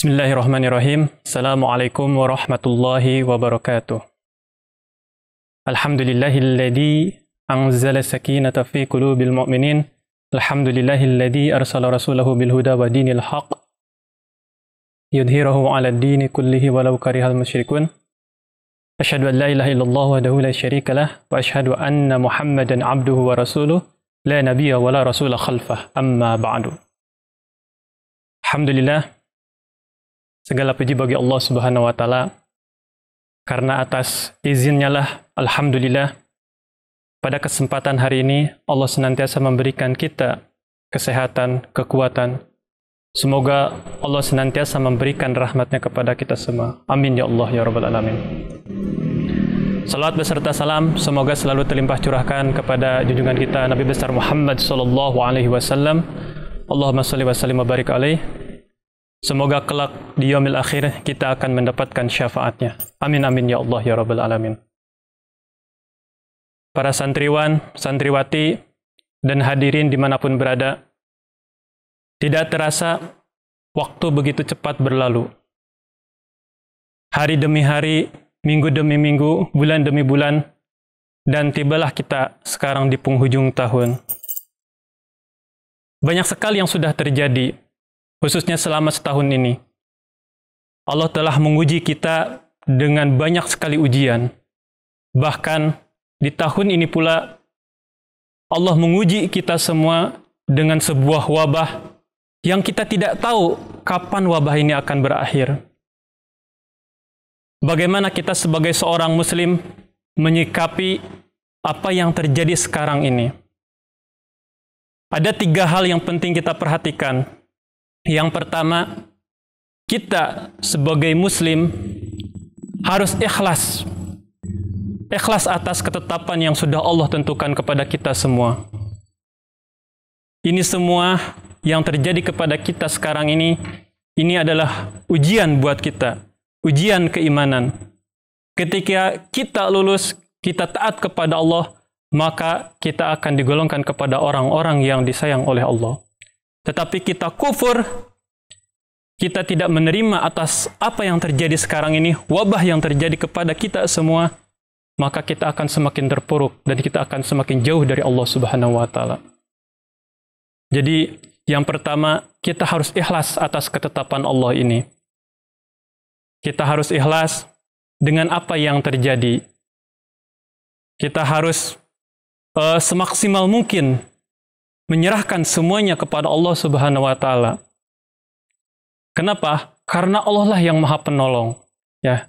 Bismillahirrahmanirrahim. Assalamualaikum warahmatullahi wabarakatuh. Alhamdulillahilladzi anzala sakinata fi qulubil mu'minin. Alhamdulillahilladzi arsala rasulahu bil huda wa dinil haqq yudhhirahu 'alad dini kullihi walau karihal musyrikun. Asyhadu an la ilaha illallah wahdahu la syarika lah wa asyhadu anna Muhammadan 'abduhu wa rasuluh la nabiyya wa la rasula khalfah. Amma ba'du. Alhamdulillah, segala puji bagi Allah Subhanahu wa Ta'ala, karena atas izinnya lah, alhamdulillah, pada kesempatan hari ini Allah senantiasa memberikan kita kesehatan, kekuatan. Semoga Allah senantiasa memberikan rahmatnya kepada kita semua. Amin ya Allah ya Rabbal Alamin. Salawat beserta salam semoga selalu terlimpah curahkan kepada junjungan kita Nabi besar Muhammad sallallahu alaihi wasallam. Allahumma shalli wa sallim wa barik alaihi. Semoga kelak di yaumil akhir kita akan mendapatkan syafaatnya. Amin amin ya Allah ya Rabbal Alamin. Para santriwan, santriwati, dan hadirin dimanapun berada, tidak terasa waktu begitu cepat berlalu. Hari demi hari, minggu demi minggu, bulan demi bulan, dan tibalah kita sekarang di penghujung tahun. Banyak sekali yang sudah terjadi, khususnya selama setahun ini. Allah telah menguji kita dengan banyak sekali ujian. Bahkan di tahun ini pula, Allah menguji kita semua dengan sebuah wabah yang kita tidak tahu kapan wabah ini akan berakhir. Bagaimana kita sebagai seorang muslim menyikapi apa yang terjadi sekarang ini? Ada 3 hal yang penting kita perhatikan. Yang pertama, kita sebagai muslim harus ikhlas. Ikhlas atas ketetapan yang sudah Allah tentukan kepada kita semua. Ini semua yang terjadi kepada kita sekarang ini adalah ujian buat kita. Ujian keimanan. Ketika kita lulus, kita taat kepada Allah, maka kita akan digolongkan kepada orang-orang yang disayang oleh Allah. Tetapi kita kufur, kita tidak menerima atas apa yang terjadi sekarang ini, wabah yang terjadi kepada kita semua, maka kita akan semakin terpuruk dan kita akan semakin jauh dari Allah Subhanahu wa Ta'ala. Jadi, yang pertama, kita harus ikhlas atas ketetapan Allah ini. Kita harus ikhlas dengan apa yang terjadi. Kita harus semaksimal mungkin menyerahkan semuanya kepada Allah Subhanahu wa Ta'ala. Kenapa? Karena Allah lah yang Maha Penolong, ya.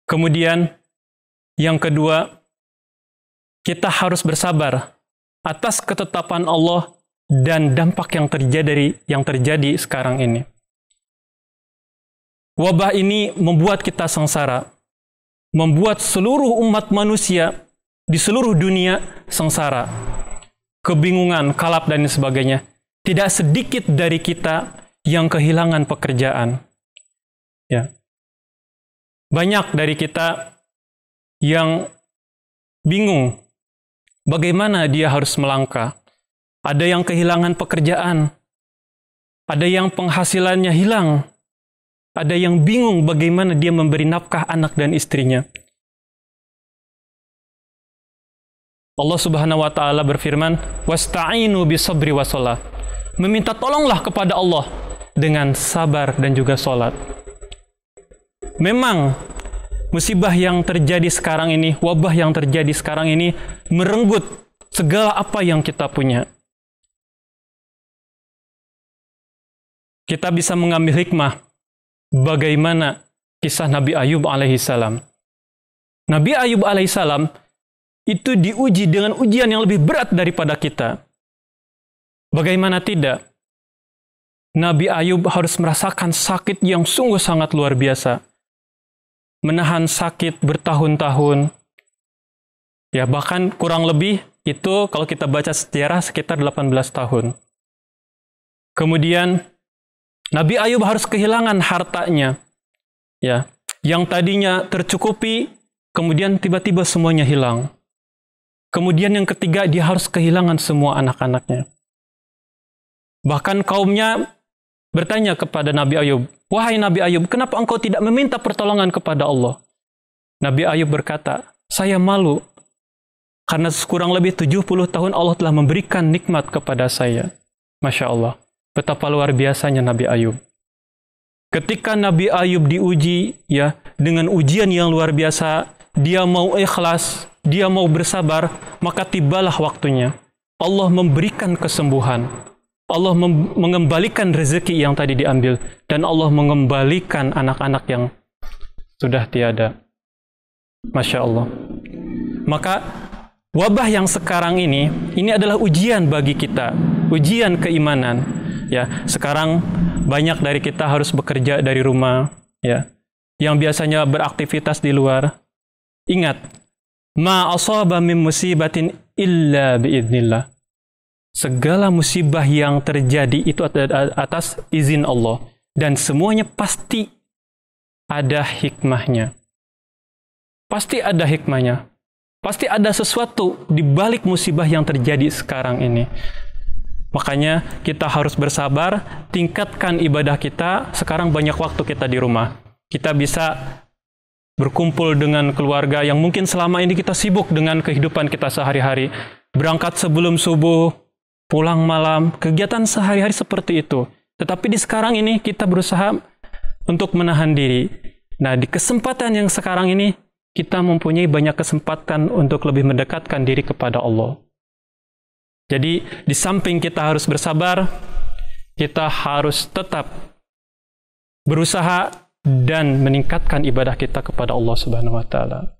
Kemudian yang kedua, kita harus bersabar atas ketetapan Allah dan dampak yang terjadi sekarang ini. Wabah ini membuat kita sengsara, membuat seluruh umat manusia di seluruh dunia sengsara. Kebingungan, kalap, dan sebagainya. Tidak sedikit dari kita yang kehilangan pekerjaan. Ya. Banyak dari kita yang bingung bagaimana dia harus melangkah. Ada yang kehilangan pekerjaan. Ada yang penghasilannya hilang. Ada yang bingung bagaimana dia memberi nafkah anak dan istrinya. Allah Subhanahu wa Ta'ala berfirman, "Wasta'inu bisabri wassalah." Meminta tolonglah kepada Allah dengan sabar dan juga salat. Memang musibah yang terjadi sekarang ini, wabah yang terjadi sekarang ini merenggut segala apa yang kita punya. Kita bisa mengambil hikmah bagaimana kisah Nabi Ayub alaihissalam. Nabi Ayub alaihissalam itu diuji dengan ujian yang lebih berat daripada kita. Bagaimana tidak? Nabi Ayub harus merasakan sakit yang sungguh sangat luar biasa. Menahan sakit bertahun-tahun. Ya, bahkan kurang lebih itu kalau kita baca sejarah sekitar 18 tahun. Kemudian Nabi Ayub harus kehilangan hartanya. Ya, yang tadinya tercukupi, kemudian tiba-tiba semuanya hilang. Kemudian yang ketiga, dia harus kehilangan semua anak-anaknya. Bahkan kaumnya bertanya kepada Nabi Ayub, "Wahai Nabi Ayub, kenapa engkau tidak meminta pertolongan kepada Allah?" Nabi Ayub berkata, "Saya malu karena kurang lebih 70 tahun Allah telah memberikan nikmat kepada saya." Masya Allah, betapa luar biasanya Nabi Ayub. Ketika Nabi Ayub diuji ya dengan ujian yang luar biasa, dia mau ikhlas, dia mau bersabar, maka tibalah waktunya. Allah memberikan kesembuhan. Allah mengembalikan rezeki yang tadi diambil. Dan Allah mengembalikan anak-anak yang sudah tiada. Masya Allah. Maka wabah yang sekarang ini adalah ujian bagi kita. Ujian keimanan. Ya, sekarang banyak dari kita harus bekerja dari rumah. Ya, yang biasanya beraktivitas di luar. Ingat, ma asaba min musibatin illa biidznillah. Segala musibah yang terjadi itu atas izin Allah. Dan semuanya pasti ada hikmahnya. Pasti ada hikmahnya. Pasti ada sesuatu di balik musibah yang terjadi sekarang ini. Makanya kita harus bersabar, tingkatkan ibadah kita. Sekarang banyak waktu kita di rumah. Kita bisa berkumpul dengan keluarga yang mungkin selama ini kita sibuk dengan kehidupan kita sehari-hari. Berangkat sebelum subuh, pulang malam, kegiatan sehari-hari seperti itu. Tetapi di sekarang ini kita berusaha untuk menahan diri. Nah, di kesempatan yang sekarang ini, kita mempunyai banyak kesempatan untuk lebih mendekatkan diri kepada Allah. Jadi, di samping kita harus bersabar, kita harus tetap berusaha dan meningkatkan ibadah kita kepada Allah Subhanahu wa Ta'ala.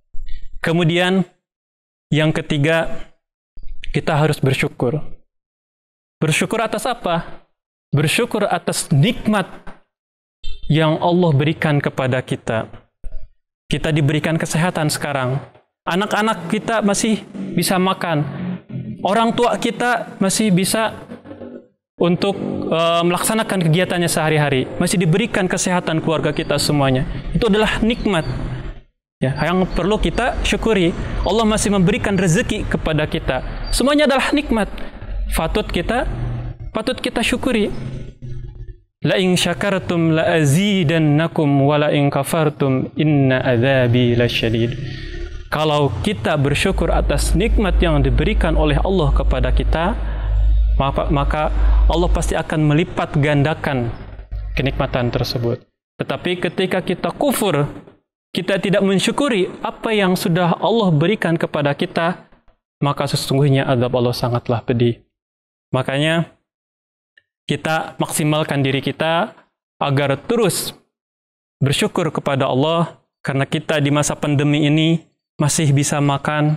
Kemudian, yang ketiga, kita harus bersyukur. Bersyukur atas apa? Bersyukur atas nikmat yang Allah berikan kepada kita. Kita diberikan kesehatan sekarang. Anak-anak kita masih bisa makan. Orang tua kita masih bisa untuk melaksanakan kegiatannya sehari-hari. Masih diberikan kesehatan keluarga kita semuanya. Itu adalah nikmat. Ya, yang perlu kita syukuri. Allah masih memberikan rezeki kepada kita. Semuanya adalah nikmat. Patut kita syukuri. La in syakartum la azidannakum wa la in kafartum inna adzabi lasyadid. Kalau kita bersyukur atas nikmat yang diberikan oleh Allah kepada kita, maka Allah pasti akan melipat gandakan kenikmatan tersebut. Tetapi ketika kita kufur, kita tidak mensyukuri apa yang sudah Allah berikan kepada kita, maka sesungguhnya azab Allah sangatlah pedih. Makanya kita maksimalkan diri kita agar terus bersyukur kepada Allah, karena kita di masa pandemi ini masih bisa makan,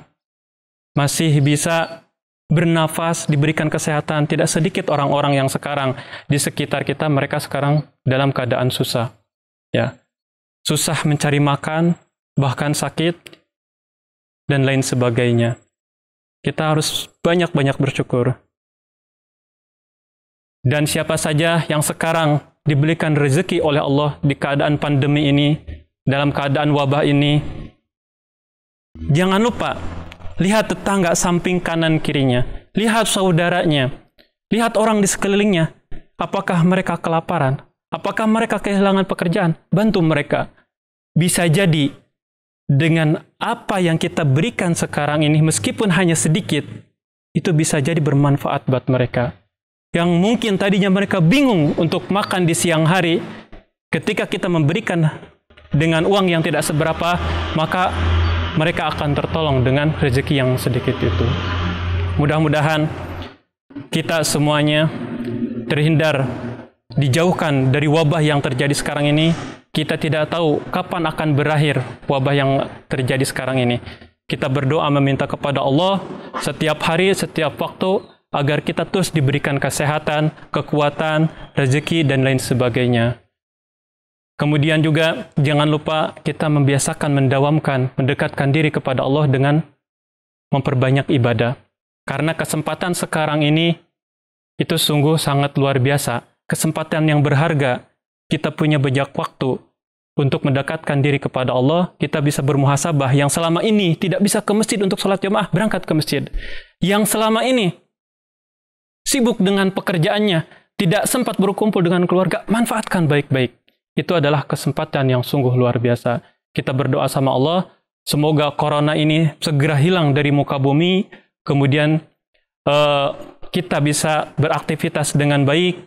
masih bisa bernafas, diberikan kesehatan. Tidak sedikit orang-orang yang sekarang di sekitar kita, mereka sekarang dalam keadaan susah. Ya, susah mencari makan, bahkan sakit, dan lain sebagainya. Kita harus banyak-banyak bersyukur. Dan siapa saja yang sekarang diberikan rezeki oleh Allah di keadaan pandemi ini, dalam keadaan wabah ini, jangan lupa lihat tetangga samping kanan kirinya, lihat saudaranya, lihat orang di sekelilingnya. Apakah mereka kelaparan? Apakah mereka kehilangan pekerjaan? Bantu mereka. Bisa jadi dengan apa yang kita berikan sekarang ini, meskipun hanya sedikit, itu bisa jadi bermanfaat buat mereka. Yang mungkin tadinya mereka bingung untuk makan di siang hari, ketika kita memberikan dengan uang yang tidak seberapa, maka mereka akan tertolong dengan rezeki yang sedikit itu. Mudah-mudahan kita semuanya terhindar, dijauhkan dari wabah yang terjadi sekarang ini. Kita tidak tahu kapan akan berakhir wabah yang terjadi sekarang ini. Kita berdoa meminta kepada Allah setiap hari, setiap waktu, agar kita terus diberikan kesehatan, kekuatan, rezeki, dan lain sebagainya. Kemudian juga jangan lupa kita membiasakan mendawamkan, mendekatkan diri kepada Allah dengan memperbanyak ibadah. Karena kesempatan sekarang ini itu sungguh sangat luar biasa. Kesempatan yang berharga. Kita punya banyak waktu untuk mendekatkan diri kepada Allah. Kita bisa bermuhasabah. Yang selama ini tidak bisa ke masjid untuk sholat jamaah, berangkat ke masjid. Yang selama ini sibuk dengan pekerjaannya, tidak sempat berkumpul dengan keluarga, manfaatkan baik-baik. Itu adalah kesempatan yang sungguh luar biasa. Kita berdoa sama Allah, semoga corona ini segera hilang dari muka bumi, kemudian kita bisa beraktivitas dengan baik,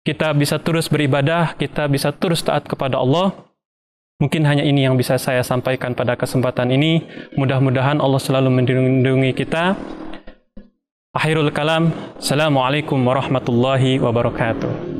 kita bisa terus beribadah, kita bisa terus taat kepada Allah. Mungkin hanya ini yang bisa saya sampaikan pada kesempatan ini. Mudah-mudahan Allah selalu melindungi kita. Akhirul kalam, Assalamualaikum warahmatullahi wabarakatuh.